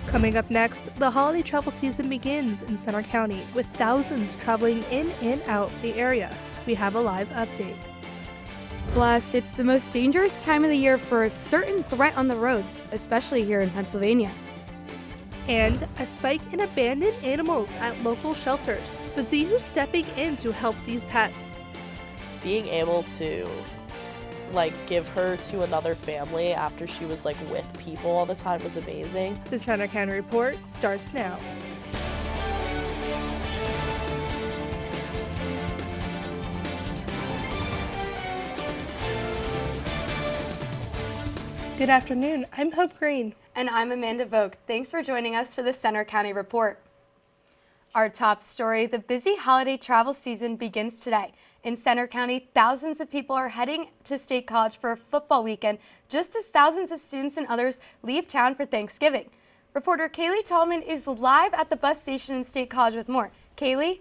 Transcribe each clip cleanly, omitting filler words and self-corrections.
Coming up next, the holiday travel season begins in Center County with thousands traveling in and out the area. We have a live update. Plus, it's the most dangerous time of the year for a certain threat on the roads, especially here in Pennsylvania. And a spike in abandoned animals at local shelters. But see who's stepping in to help these pets. Being able to give her to another family after she was with people all the time was amazing. The Center County Report starts now. Good afternoon, I'm Hope Green. And I'm Amanda Vogt. Thanks for joining us for the Center County Report. Our top story, the busy holiday travel season begins today. In Center County, thousands of people are heading to State College for a football weekend, just as thousands of students and others leave town for Thanksgiving. Reporter Kaylee Tallman is live at the bus station in State College with more. Kaylee?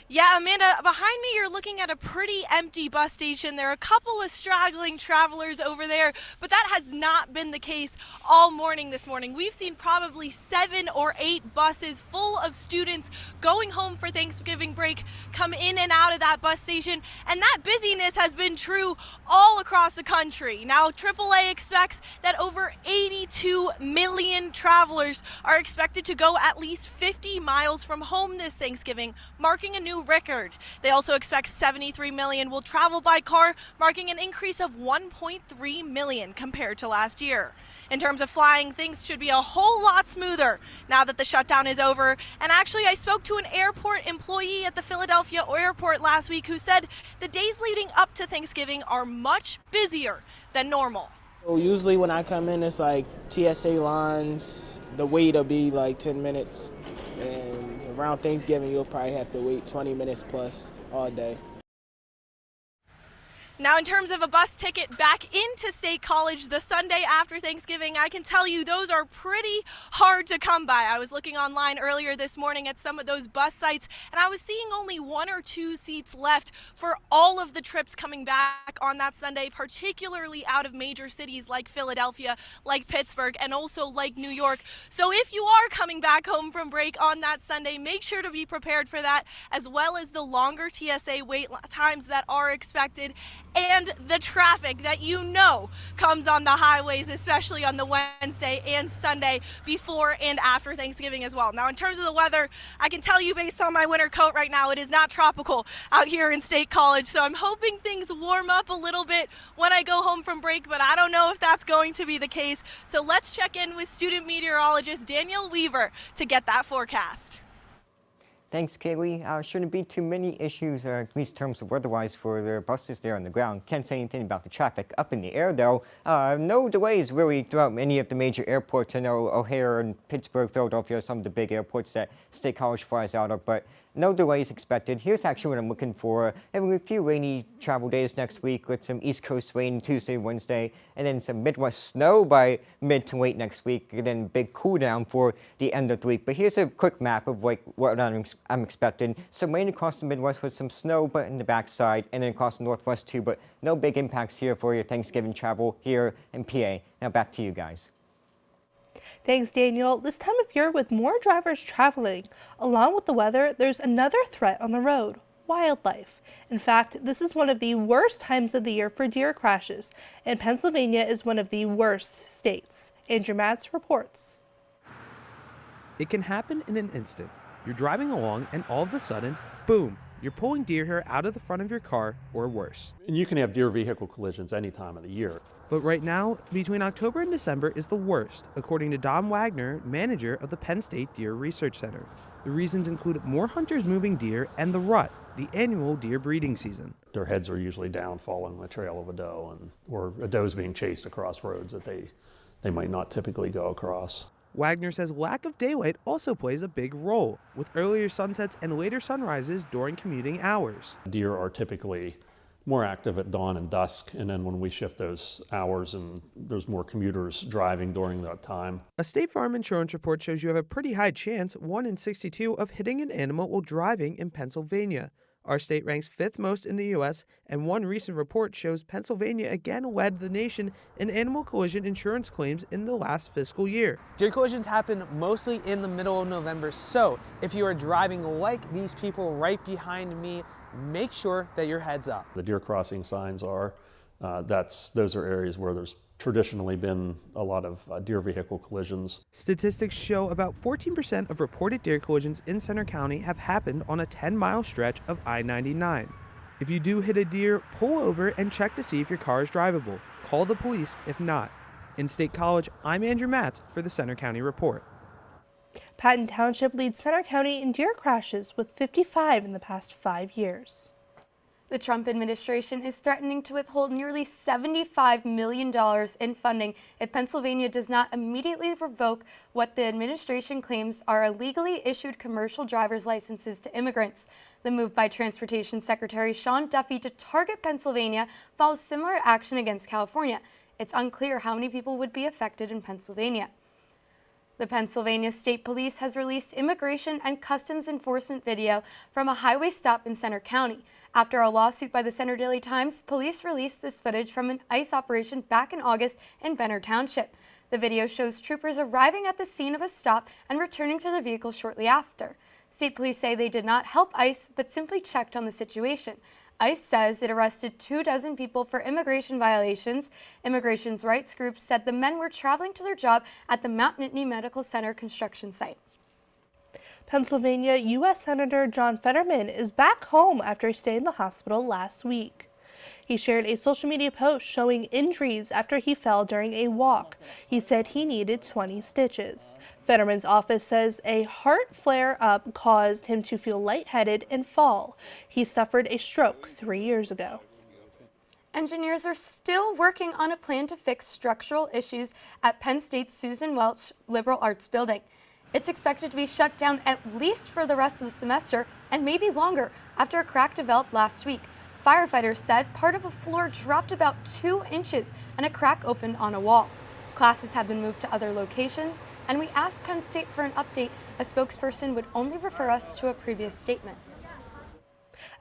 Yeah, Amanda, behind me you're looking at a pretty empty bus station. There are a couple of straggling travelers over there, but that has not been the case all morning this morning. We've seen probably 7 or 8 buses full of students going home for Thanksgiving break come in and out of that bus station, and that busyness has been true all across the country. Now, AAA expects that over 82 million travelers are expected to go at least 50 miles from home this Thanksgiving, marking a new record. They also expect 73 million will travel by car, marking an increase of 1.3 million compared to last year. In terms of flying, things should be a whole lot smoother now that the shutdown is over. And actually, I spoke to an airport employee at the Philadelphia airport last week who said the days leading up to Thanksgiving are much busier than normal. So usually when I come in, it's TSA lines. The wait will be 10 minutes. And around Thanksgiving, you'll probably have to wait 20 minutes plus all day. Now, in terms of a bus ticket back into State College the Sunday after Thanksgiving, I can tell you those are pretty hard to come by. I was looking online earlier this morning at some of those bus sites, and I was seeing only 1 or 2 seats left for all of the trips coming back on that Sunday, particularly out of major cities like Philadelphia, like Pittsburgh, and also like New York. So if you are coming back home from break on that Sunday, make sure to be prepared for that, as well as the longer TSA wait times that are expected, and the traffic that comes on the highways, especially on the Wednesday and Sunday before and after Thanksgiving as well. Now, in terms of the weather, I can tell you based on my winter coat right now, it is not tropical out here in State College, so I'm hoping things warm up a little bit when I go home from break, but I don't know if that's going to be the case. So let's check in with student meteorologist Daniel Weaver to get that forecast. Thanks, Kaylee. Shouldn't be too many issues, at least in terms of weather-wise, for the buses there on the ground. Can't say anything about the traffic up in the air, though. No delays really throughout many of the major airports. I know O'Hare and Pittsburgh, Philadelphia are some of the big airports that State College flies out of, but no delays expected. Here's actually what I'm looking for. Having a few rainy travel days next week with some East Coast rain Tuesday, Wednesday, and then some Midwest snow by mid to late next week, and then big cool down for the end of the week. But here's a quick map of what I'm expecting. Some rain across the Midwest with some snow, but in the backside, and then across the Northwest too, but no big impacts here for your Thanksgiving travel here in PA. Now back to you guys. Thanks, Daniel. This time of year with more drivers traveling, along with the weather, there's another threat on the road: wildlife. In fact, this is one of the worst times of the year for deer crashes, and Pennsylvania is one of the worst states. Andrew Matz reports. It can happen in an instant. You're driving along and all of a sudden, boom, you're pulling deer hair out of the front of your car or worse. And you can have deer vehicle collisions any time of the year. But right now, between October and December is the worst, according to Don Wagner, manager of the Penn State Deer Research Center. The reasons include more hunters moving deer and the rut, the annual deer breeding season. Their heads are usually down following the trail of a doe, or a doe's being chased across roads that they might not typically go across. Wagner says lack of daylight also plays a big role, with earlier sunsets and later sunrises during commuting hours. Deer are typically more active at dawn and dusk, and then when we shift those hours and there's more commuters driving during that time. A State Farm insurance report shows you have a pretty high chance, 1 in 62, of hitting an animal while driving in Pennsylvania. Our state ranks 5th most in the U.S., and one recent report shows Pennsylvania again led the nation in animal collision insurance claims in the last fiscal year. Deer collisions happen mostly in the middle of November, so if you are driving like these people right behind me, make sure that your head's up. The deer crossing signs are, those are areas where there's traditionally been a lot of deer vehicle collisions. Statistics show about 14% of reported deer collisions in Center County have happened on a 10-mile stretch of I-99. If you do hit a deer, pull over and check to see if your car is drivable. Call the police if not. In State College, I'm Andrew Matz for the Center County Report. Patton Township leads Center County in deer crashes with 55 in the past 5 years. The Trump administration is threatening to withhold nearly $75 million in funding if Pennsylvania does not immediately revoke what the administration claims are illegally issued commercial driver's licenses to immigrants. The move by Transportation Secretary Sean Duffy to target Pennsylvania follows similar action against California. It's unclear how many people would be affected in Pennsylvania. The Pennsylvania State Police has released immigration and customs enforcement video from a highway stop in Center County. After a lawsuit by the Center Daily Times, police released this footage from an ICE operation back in August in Benner Township. The video shows troopers arriving at the scene of a stop and returning to the vehicle shortly after. State police say they did not help ICE, but simply checked on the situation. ICE says it arrested 24 people for immigration violations. Immigration rights groups said the men were traveling to their job at the Mount Nittany Medical Center construction site. Pennsylvania U.S. Senator John Fetterman is back home after he stayed in the hospital last week. He shared a social media post showing injuries after he fell during a walk. He said he needed 20 stitches. Fetterman's office says a heart flare-up caused him to feel lightheaded and fall. He suffered a stroke 3 years ago. Engineers are still working on a plan to fix structural issues at Penn State's Susan Welch Liberal Arts Building. It's expected to be shut down at least for the rest of the semester and maybe longer after a crack developed last week. Firefighters said part of a floor dropped about 2 inches and a crack opened on a wall. Classes have been moved to other locations, and we asked Penn State for an update. A spokesperson would only refer us to a previous statement.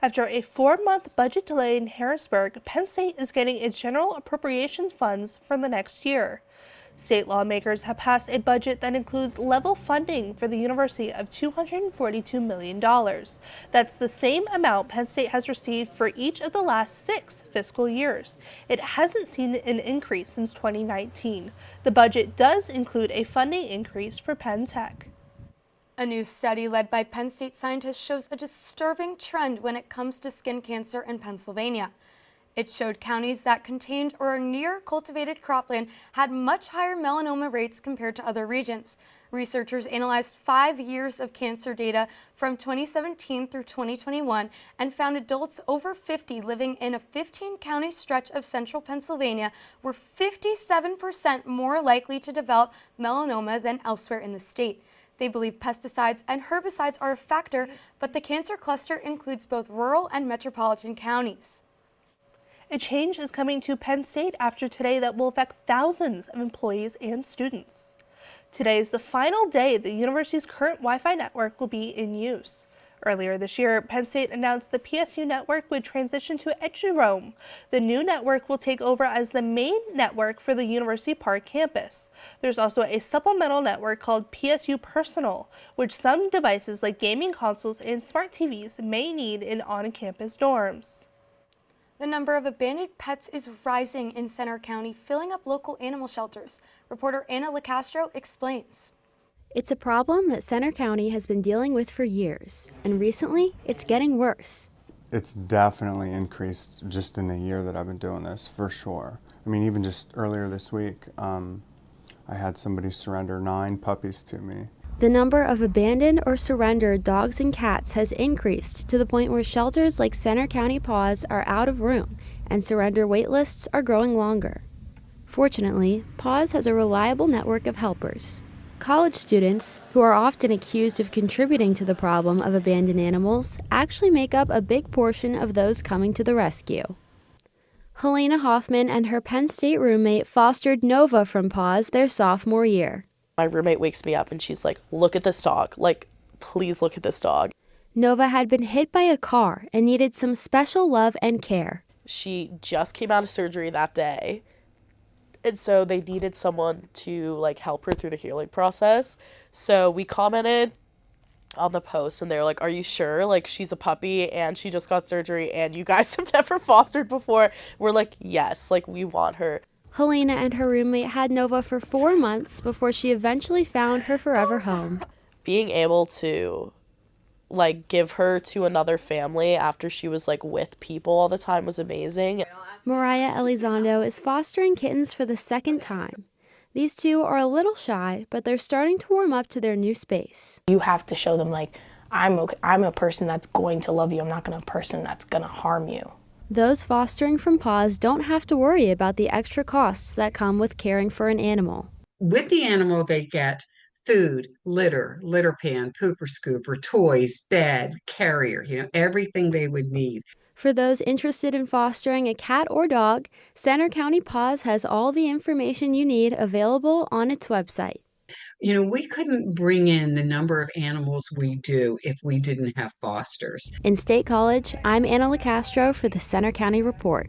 After a 4-month budget delay in Harrisburg, Penn State is getting its general appropriations funds for the next year. State lawmakers have passed a budget that includes level funding for the university of $242 million. That's the same amount Penn State has received for each of the last 6 fiscal years. It hasn't seen an increase since 2019. The budget does include a funding increase for Penn Tech. A new study led by Penn State scientists shows a disturbing trend when it comes to skin cancer in Pennsylvania. It showed counties that contained or near cultivated cropland had much higher melanoma rates compared to other regions. Researchers analyzed 5 years of cancer data from 2017 through 2021 and found adults over 50 living in a 15-county stretch of central Pennsylvania were 57% more likely to develop melanoma than elsewhere in the state. They believe pesticides and herbicides are a factor, but the cancer cluster includes both rural and metropolitan counties. A change is coming to Penn State after today that will affect thousands of employees and students. Today is the final day the university's current Wi-Fi network will be in use. Earlier this year, Penn State announced the PSU network would transition to Edgerome. The new network will take over as the main network for the University Park campus. There's also a supplemental network called PSU Personal, which some devices like gaming consoles and smart TVs may need in on-campus dorms. The number of abandoned pets is rising in Center County, filling up local animal shelters. Reporter Anna LaCastro explains. It's a problem that Center County has been dealing with for years, and recently it's getting worse. It's definitely increased just in the year that I've been doing this, for sure. I mean, even just earlier this week, I had somebody surrender 9 puppies to me. The number of abandoned or surrendered dogs and cats has increased to the point where shelters like Center County Paws are out of room and surrender wait lists are growing longer. Fortunately, Paws has a reliable network of helpers. College students, who are often accused of contributing to the problem of abandoned animals, actually make up a big portion of those coming to the rescue. Helena Hoffman and her Penn State roommate fostered Nova from Paws their sophomore year. My roommate wakes me up and she's like, look at this dog. Like, please look at this dog. Nova had been hit by a car and needed some special love and care. She just came out of surgery that day. And so they needed someone to like help her through the healing process. So we commented on the post and they were like, "Are you sure? Like, she's a puppy and she just got surgery and you guys have never fostered before." We're like, "Yes, like we want her." Helena and her roommate had Nova for 4 months before she eventually found her forever home. Being able to like give her to another family after she was like with people all the time was amazing. Mariah Elizondo is fostering kittens for the second time. These two are a little shy, but they're starting to warm up to their new space. You have to show them, like, I'm okay. I'm a person that's going to love you. I'm not going to a person that's going to harm you. Those fostering from Paws don't have to worry about the extra costs that come with caring for an animal. With the animal, they get food, litter pan, pooper scooper, toys, bed, carrier, everything they would need. For those interested in fostering a cat or dog, Center County Paws has all the information you need available on its website. We couldn't bring in the number of animals we do if we didn't have fosters. In State College, I'm Anna LaCastro for the Center County Report.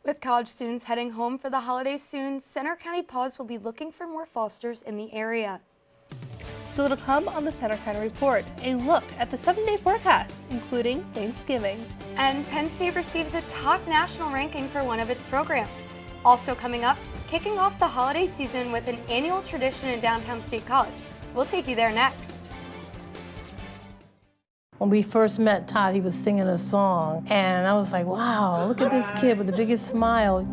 With college students heading home for the holidays soon, Center County Paws will be looking for more fosters in the area. Still to come on the Center County Report, a look at the 7-day forecast, including Thanksgiving. And Penn State receives a top national ranking for one of its programs. Also coming up, kicking off the holiday season with an annual tradition in downtown State College. We'll take you there next. When we first met Todd, he was singing a song, and I was like, wow, look at this kid with the biggest smile.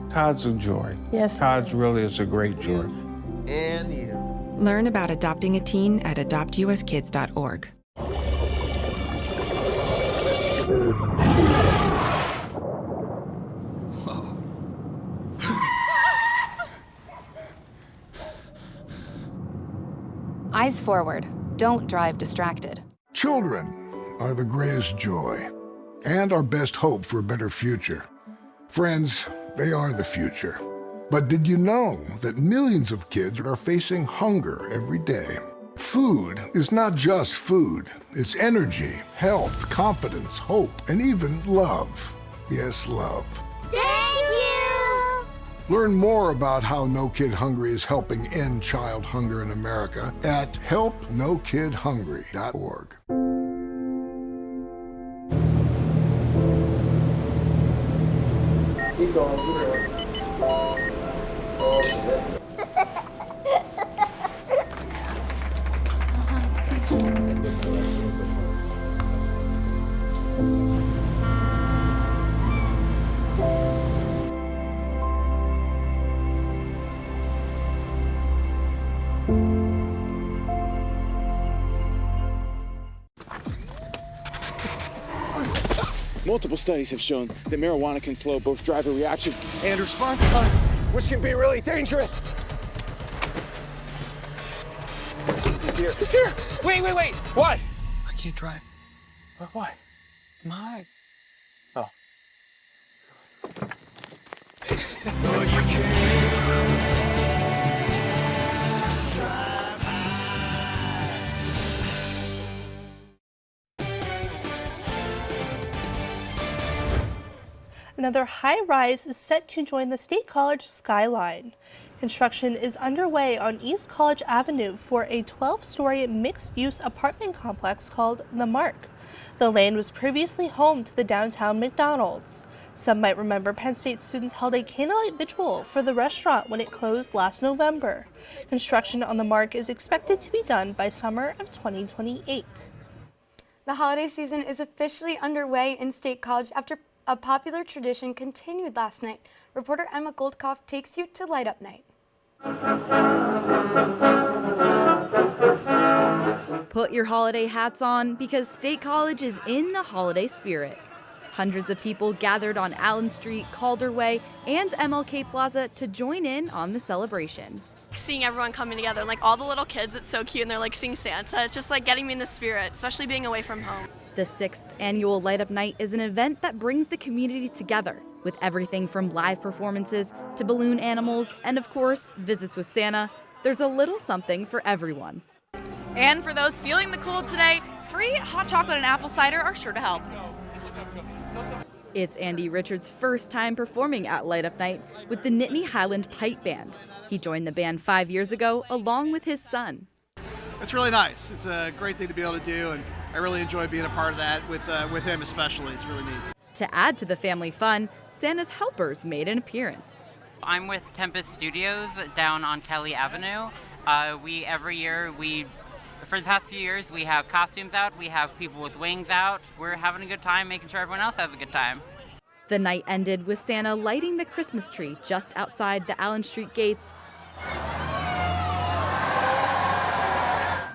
Todd's a joy. Yes. Todd's really is a great joy. And you. Learn about adopting a teen at adoptuskids.org. Eyes forward. Don't drive distracted. Children are the greatest joy and our best hope for a better future. Friends, they are the future. But did you know that millions of kids are facing hunger every day? Food is not just food. It's energy, health, confidence, hope, and even love. Yes, love. Thank you! Learn more about how No Kid Hungry is helping end child hunger in America at helpnokidhungry.org. Keep going. Multiple studies have shown that marijuana can slow both driver reaction and response time, which can be really dangerous. He's here. He's here. Wait. Why? I can't drive. Why? I'm high. Oh. Another high-rise is set to join the State College skyline. Construction is underway on East College Avenue for a 12-story mixed-use apartment complex called The Mark. The land was previously home to the downtown McDonald's. Some might remember Penn State students held a candlelight vigil for the restaurant when it closed last November. Construction on The Mark is expected to be done by summer of 2028. The holiday season is officially underway in State College after a popular tradition continued last night. Reporter Emma Goldkopf takes you to Light Up Night. Put your holiday hats on because State College is in the holiday spirit. Hundreds of people gathered on Allen Street, Calder Way, and MLK Plaza to join in on the celebration. Seeing everyone coming together, like all the little kids, it's so cute, and they're like seeing Santa. It's just like getting me in the spirit, especially being away from home. The 6th annual Light Up Night is an event that brings the community together with everything from live performances to balloon animals and, of course, visits with Santa. There's a little something for everyone. And for those feeling the cold today, free hot chocolate and apple cider are sure to help. It's Andy Richards' first time performing at Light Up Night with the Nittany Highland Pipe Band. He joined the band 5 years ago along with his son. It's really nice. It's a great thing to be able to do, and I really enjoy being a part of that with him especially. It's really neat. To add to the family fun, Santa's helpers made an appearance. I'm with Tempest Studios down on Kelly Avenue. Every year, for the past few years, we have costumes out, we have people with wings out. We're having a good time, making sure everyone else has a good time. The night ended with Santa lighting the Christmas tree just outside the Allen Street gates,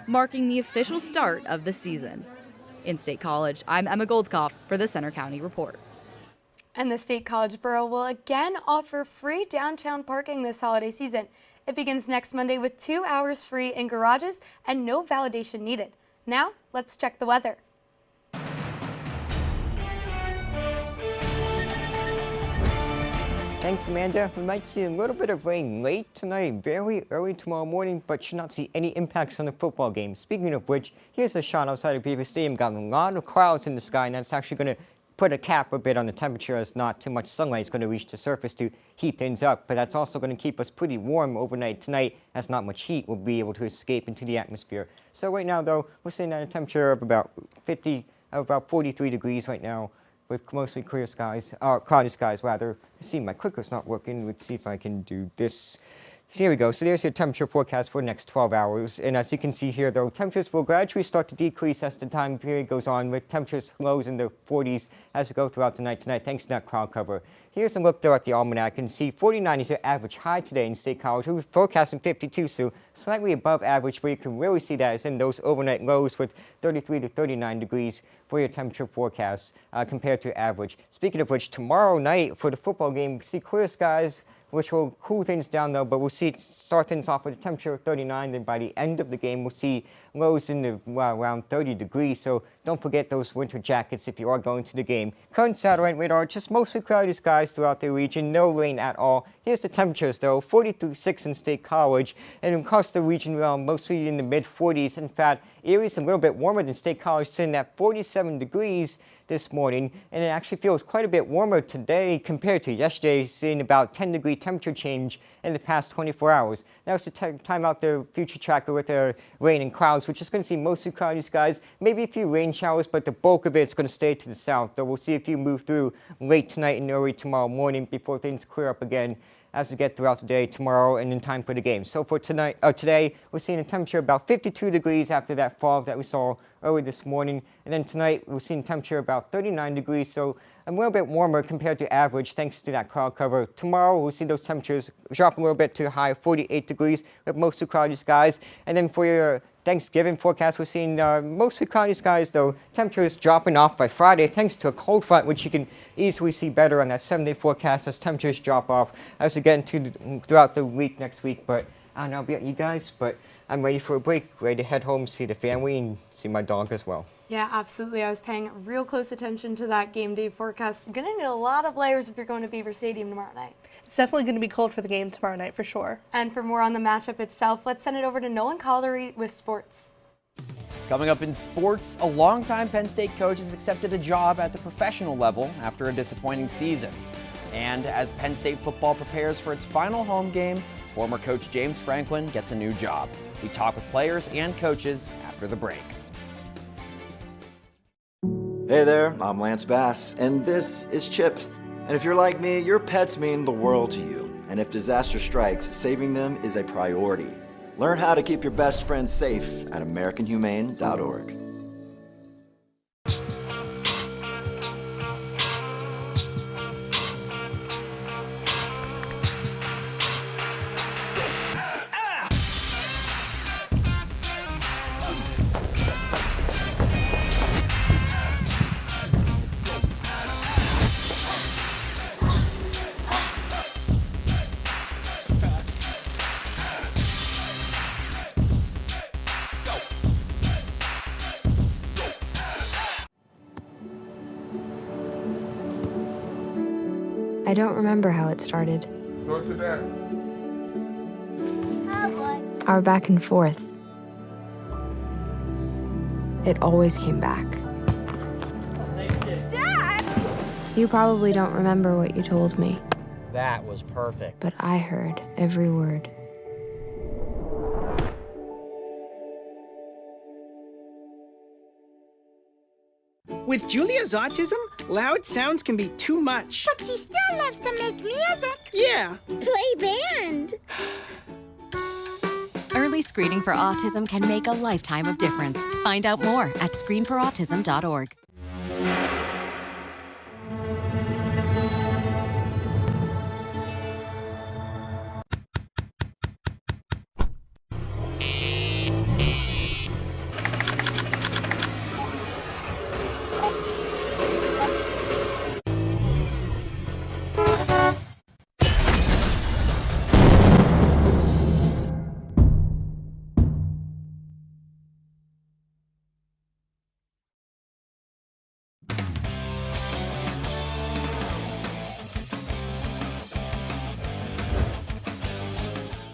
marking the official start of the season. In State College, I'm Emma Goldkoff for the Center County Report. And the State College Borough will again offer free downtown parking this holiday season. It begins next Monday with 2 hours free in garages and no validation needed. Now, let's check the weather. Thanks, Amanda. We might see a little bit of rain late tonight, very early tomorrow morning, but should not see any impacts on the football game. Speaking of which, here's a shot outside of Beaver Stadium. Got a lot of clouds in the sky, and that's actually going to put a cap a bit on the temperature as not too much sunlight is going to reach the surface to heat things up. But that's also going to keep us pretty warm overnight tonight, as not much heat will be able to escape into the atmosphere. So right now, though, we're sitting at a temperature of about 43 degrees right now, with mostly clear skies, cloudy skies rather. See, my clicker's not working. Let's see if I can do this. So here we go. So there's your temperature forecast for the next 12 hours. And as you can see here, though, temperatures will gradually start to decrease as the time period goes on, with temperatures lows in the 40s as we go throughout the night tonight, thanks to that cloud cover. Here's a look, though, at the almanac. You can see 49 is your average high today in State College. We're forecasting 52, so slightly above average. Where you can really see that is in those overnight lows with 33 to 39 degrees for your temperature forecast compared to average. Speaking of which, tomorrow night for the football game, we see clear skies, which will cool things down, though, but we'll start things off with a temperature of 39. Then by the end of the game, we'll see lows in the around 30 degrees. So don't forget those winter jackets if you are going to the game. Current satellite radar, just mostly cloudy skies throughout the region. No rain at all. Here's the temperatures, though. 46 in State College, and across the region, mostly in the mid-40s. In fact, Erie's a little bit warmer than State College, sitting at 47 degrees this morning, and it actually feels quite a bit warmer today compared to yesterday, seeing about 10-degree temperature change in the past 24 hours. Now it's the time out the future tracker with the rain and clouds, which is going to see mostly cloudy skies, maybe a few rain showers, but the bulk of it's going to stay to the south, though we'll see a few move through late tonight and early tomorrow morning before things clear up again as we get throughout the day tomorrow and in time for the game. So for today, we're seeing a temperature about 52 degrees after that fog that we saw early this morning. And then tonight, we're seeing temperature about 39 degrees, so a little bit warmer compared to average thanks to that cloud cover. Tomorrow, we'll see those temperatures drop a little bit to a high of 48 degrees with mostly cloudy skies. And then for your Thanksgiving forecast, we're seeing mostly cloudy skies, though temperatures dropping off by Friday thanks to a cold front, which you can easily see better on that 7-day forecast as temperatures drop off as we get into throughout the week next week. But I don't know about you guys, but I'm ready for a break, ready to head home, see the family, and see my dog as well. Yeah, absolutely. I was paying real close attention to that game day forecast. You're going to need a lot of layers if you're going to Beaver Stadium tomorrow night. It's definitely going to be cold for the game tomorrow night for sure. And for more on the matchup itself, let's send it over to Nolan Caldery with sports. Coming up in sports, a longtime Penn State coach has accepted a job at the professional level after a disappointing season. And as Penn State football prepares for its final home game, former coach James Franklin gets a new job. We talk with players and coaches after the break. Hey there, I'm Lance Bass, and this is Chip. And if you're like me, your pets mean the world to you. And if disaster strikes, saving them is a priority. Learn how to keep your best friends safe at AmericanHumane.org. I don't remember how it started. Go to that. Our back and forth. it always came back. Dad! You probably don't remember what you told me, That was perfect. but I heard every word. With Julia's autism, loud sounds can be too much. But she still loves to make music. Yeah. Play band. Early screening for autism can make a lifetime of difference. Find out more at screenforautism.org.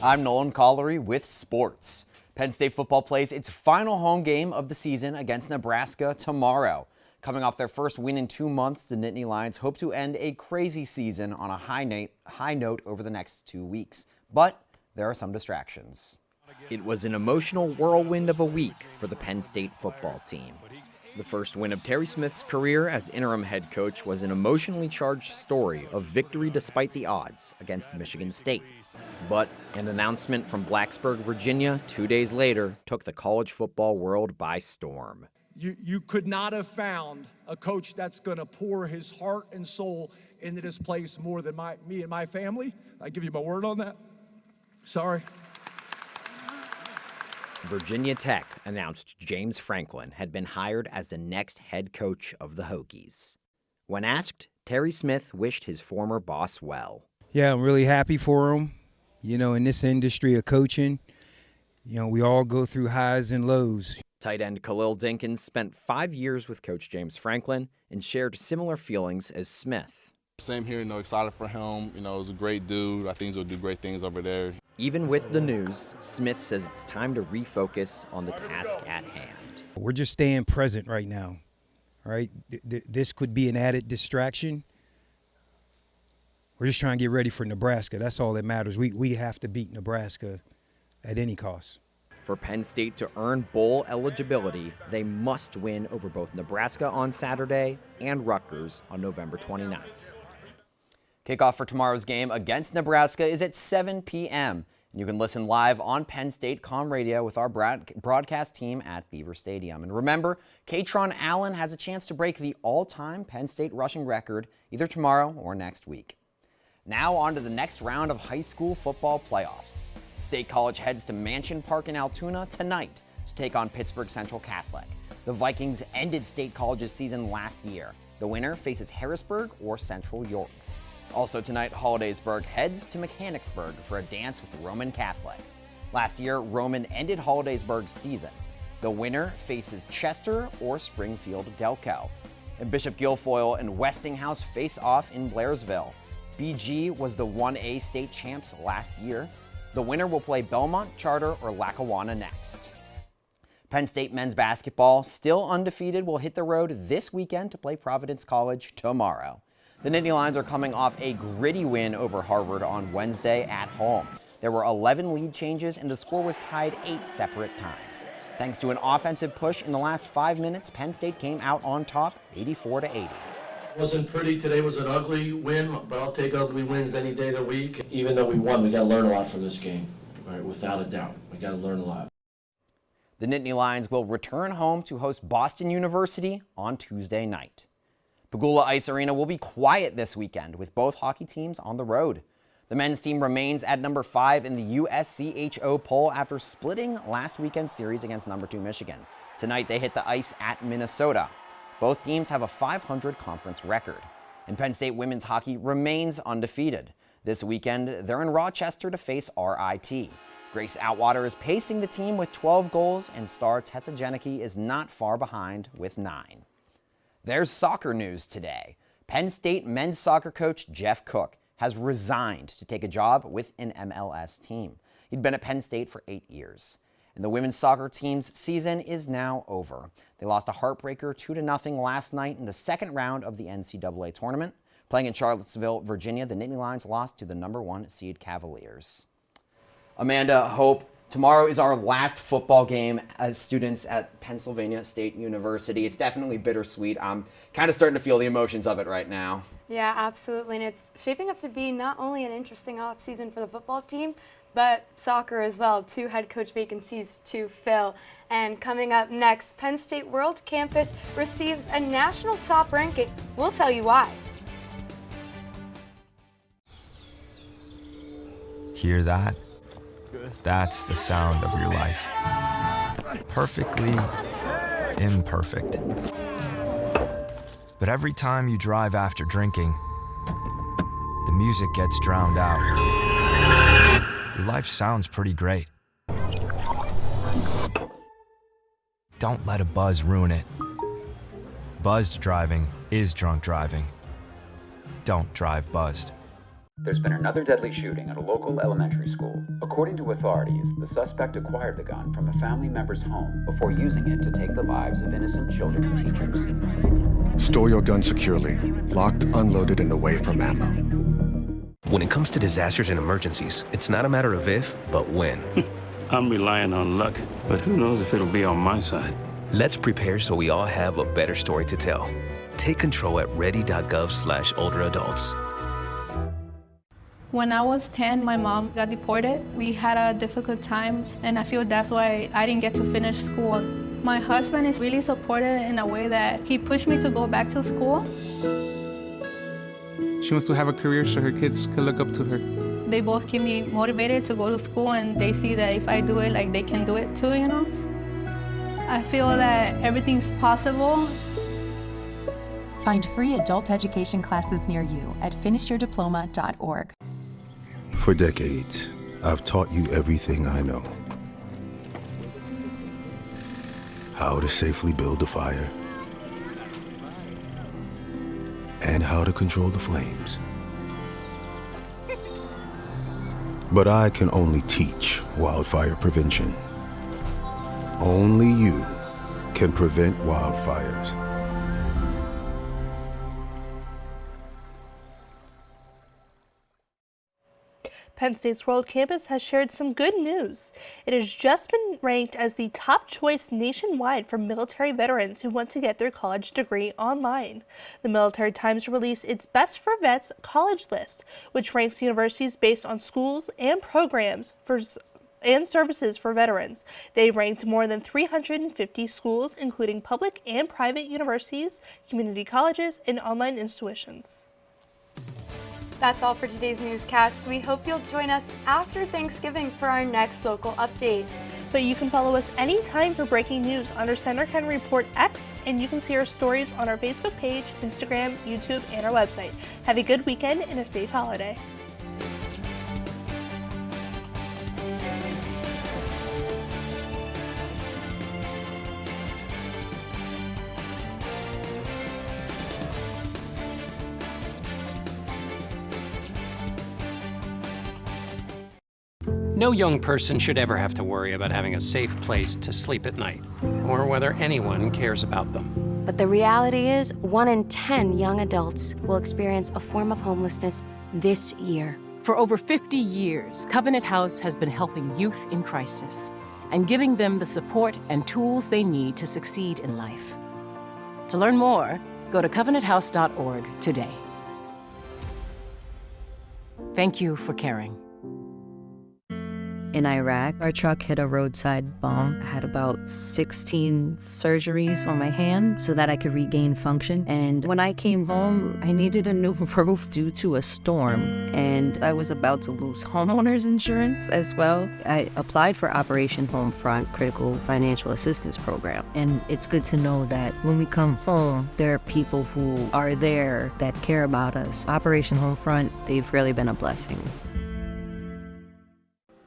I'm Nolan Collery with sports. Penn State football plays its final home game of the season against Nebraska tomorrow. Coming off their first win in 2 months, the Nittany Lions hope to end a crazy season on a high note over the next 2 weeks. But there are some distractions. It was an emotional whirlwind of a week for the Penn State football team. The first win of Terry Smith's career as interim head coach was an emotionally charged story of victory despite the odds against Michigan State. But an announcement from Blacksburg, Virginia, 2 days later took the college football world by storm. You could not have found a coach that's going to pour his heart and soul into this place more than me and my family. I give you my word on that. Sorry. Virginia Tech announced James Franklin had been hired as the next head coach of the Hokies. When asked, Terry Smith wished his former boss well. Yeah, I'm really happy for him. You know, in this industry of coaching, you know, we all go through highs and lows. Tight end Khalil Dinkins spent 5 years with Coach James Franklin and shared similar feelings as Smith. Same here, excited for him. He's a great dude. I think he's going to do great things over there. Even with the news, Smith says it's time to refocus on the task at hand. We're just staying present right now, right? This could be an added distraction. We're just trying to get ready for Nebraska. That's all that matters. We have to beat Nebraska at any cost. For Penn State to earn bowl eligibility, they must win over both Nebraska on Saturday and Rutgers on November 29th. Kickoff for tomorrow's game against Nebraska is at 7 p.m. And you can listen live on Penn State Com Radio with our broadcast team at Beaver Stadium. And remember, Katron Allen has a chance to break the all-time Penn State rushing record either tomorrow or next week. Now on to the next round of high school football playoffs. State College heads to Mansion Park in Altoona tonight to take on Pittsburgh Central Catholic. The Vikings ended State College's season last year. The winner faces Harrisburg or Central York. Also tonight, Hollidaysburg heads to Mechanicsburg for a dance with Roman Catholic. Last year, Roman ended Hollidaysburg's season. The winner faces Chester or Springfield Delco. And Bishop Guilfoyle and Westinghouse face off in Blairsville. BG was the 1A state champs last year. The winner will play Belmont, Charter, or Lackawanna next. Penn State men's basketball, still undefeated, will hit the road this weekend to play Providence College tomorrow. The Nittany Lions are coming off a gritty win over Harvard on Wednesday at home. There were 11 lead changes and the score was tied 8 separate times. Thanks to an offensive push in the last 5 minutes, Penn State came out on top 84-80. Wasn't pretty. Today was an ugly win, but I'll take ugly wins any day of the week. Even though we won, we got to learn a lot from this game, right? Without a doubt. We got to learn a lot. The Nittany Lions will return home to host Boston University on Tuesday night. Pagula Ice Arena will be quiet this weekend with both hockey teams on the road. The men's team remains at number 5 in the USCHO poll after splitting last weekend's series against number 2 Michigan. Tonight they hit the ice at Minnesota. Both teams have a .500 conference record. And Penn State women's hockey remains undefeated. This weekend, they're in Rochester to face RIT. Grace Outwater is pacing the team with 12 goals, and star Tessa Janicki is not far behind with 9. There's soccer news today. Penn State men's soccer coach Jeff Cook has resigned to take a job with an MLS team. He'd been at Penn State for 8 years. And the women's soccer team's season is now over. They lost a heartbreaker 2-0 last night in the second round of the NCAA tournament. Playing in Charlottesville, Virginia, the Nittany Lions lost to the #1 seed Cavaliers. Amanda, Hope, tomorrow is our last football game as students at Pennsylvania State University. It's definitely bittersweet. I'm kind of starting to feel the emotions of it right now. Yeah, absolutely. And it's shaping up to be not only an interesting offseason for the football team, but soccer as well. 2 head coach vacancies to fill. And coming up next, Penn State World Campus receives a national top ranking. We'll tell you why. Hear that? That's the sound of your life. Perfectly imperfect. But every time you drive after drinking, the music gets drowned out. Your life sounds pretty great. Don't let a buzz ruin it. Buzzed driving is drunk driving. Don't drive buzzed. There's been another deadly shooting at a local elementary school. According to authorities, the suspect acquired the gun from a family member's home before using it to take the lives of innocent children and teachers. Store your gun securely, locked, unloaded, and away from ammo. When it comes to disasters and emergencies, it's not a matter of if, but when. I'm relying on luck, but who knows if it'll be on my side. Let's prepare so we all have a better story to tell. Take control at ready.gov/olderadults. When I was 10, my mom got deported. We had a difficult time, and I feel that's why I didn't get to finish school. My husband is really supportive in a way that he pushed me to go back to school. She wants to have a career so her kids can look up to her. They both keep me motivated to go to school, and they see that if I do it, like they can do it too, you know? I feel that everything's possible. Find free adult education classes near you at finishyourdiploma.org. For decades, I've taught you everything I know. How to safely build a fire, and how to control the flames. But I can only teach wildfire prevention. Only you can prevent wildfires. Penn State's World Campus has shared some good news. It has just been ranked as the top choice nationwide for military veterans who want to get their college degree online. The Military Times released its Best for Vets college list, which ranks universities based on schools and programs and services for veterans. They ranked more than 350 schools, including public and private universities, community colleges, and online institutions. That's all for today's newscast. We hope you'll join us after Thanksgiving for our next local update. But you can follow us anytime for breaking news on our Center County Report X, and you can see our stories on our Facebook page, Instagram, YouTube, and our website. Have a good weekend and a safe holiday. No young person should ever have to worry about having a safe place to sleep at night, or whether anyone cares about them. But the reality is, 1 in 10 young adults will experience a form of homelessness this year. For over 50 years, Covenant House has been helping youth in crisis and giving them the support and tools they need to succeed in life. To learn more, go to covenanthouse.org today. Thank you for caring. In Iraq, our truck hit a roadside bomb. I had about 16 surgeries on my hand so that I could regain function. And when I came home, I needed a new roof due to a storm. And I was about to lose homeowners insurance as well. I applied for Operation Homefront Critical Financial Assistance Program. And it's good to know that when we come home, there are people who are there that care about us. Operation Homefront, they've really been a blessing.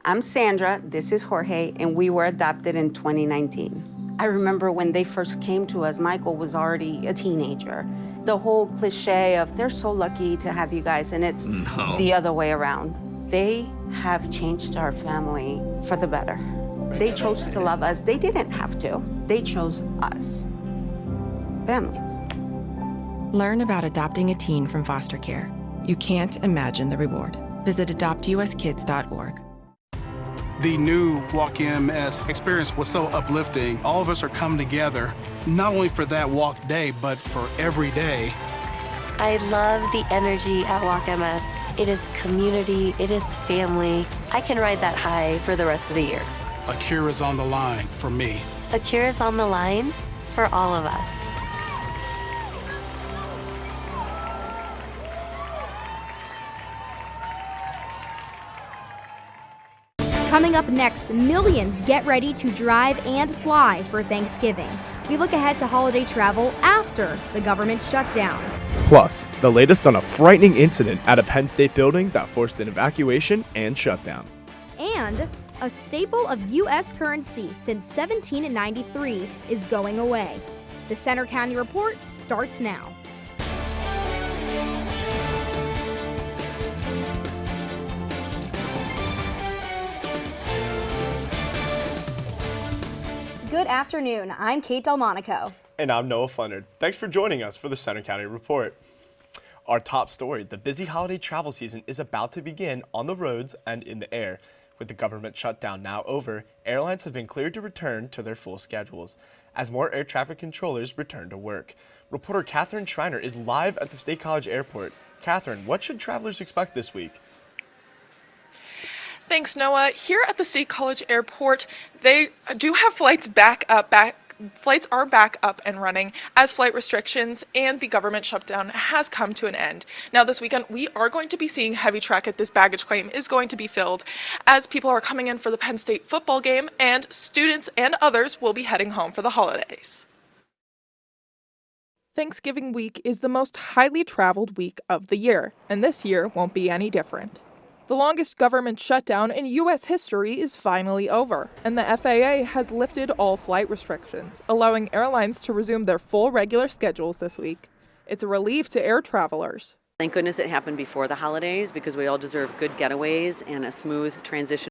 I'm Sandra, this is Jorge, and we were adopted in 2019. I remember when they first came to us, Michael was already a teenager. The whole cliche of they're so lucky to have you guys, and it's the other way around. They have changed our family for the better. They chose to love us. They didn't have to. They chose us. Family. Learn about adopting a teen from foster care. You can't imagine the reward. Visit adoptuskids.org. The new Walk MS experience was so uplifting. All of us are coming together, not only for that walk day, but for every day. I love the energy at Walk MS. It is community, it is family. I can ride that high for the rest of the year. A cure is on the line for me. A cure is on the line for all of us. Coming up next, millions get ready to drive and fly for Thanksgiving. We look ahead to holiday travel after the government shutdown. Plus, the latest on a frightening incident at a Penn State building that forced an evacuation and shutdown. And a staple of U.S. currency since 1793 is going away. The Center County Report starts now. Good afternoon. I'm Kate Delmonico. And I'm Noah Flennard. Thanks for joining us for the Center County Report. Our top story, the busy holiday travel season is about to begin on the roads and in the air. With the government shutdown now over, airlines have been cleared to return to their full schedules as more air traffic controllers return to work. Reporter Catherine Schreiner is live at the State College Airport. Catherine, what should travelers expect this week? Thanks, Noah. Here at the State College Airport, they do have flights Flights are back up and running as flight restrictions and the government shutdown has come to an end. Now this weekend, we are going to be seeing heavy traffic. This baggage claim is going to be filled as people are coming in for the Penn State football game and students and others will be heading home for the holidays. Thanksgiving week is the most highly traveled week of the year, and this year won't be any different. The longest government shutdown in U.S. history is finally over, and the FAA has lifted all flight restrictions, allowing airlines to resume their full regular schedules this week. It's a relief to air travelers. Thank goodness it happened before the holidays because we all deserve good getaways and a smooth transition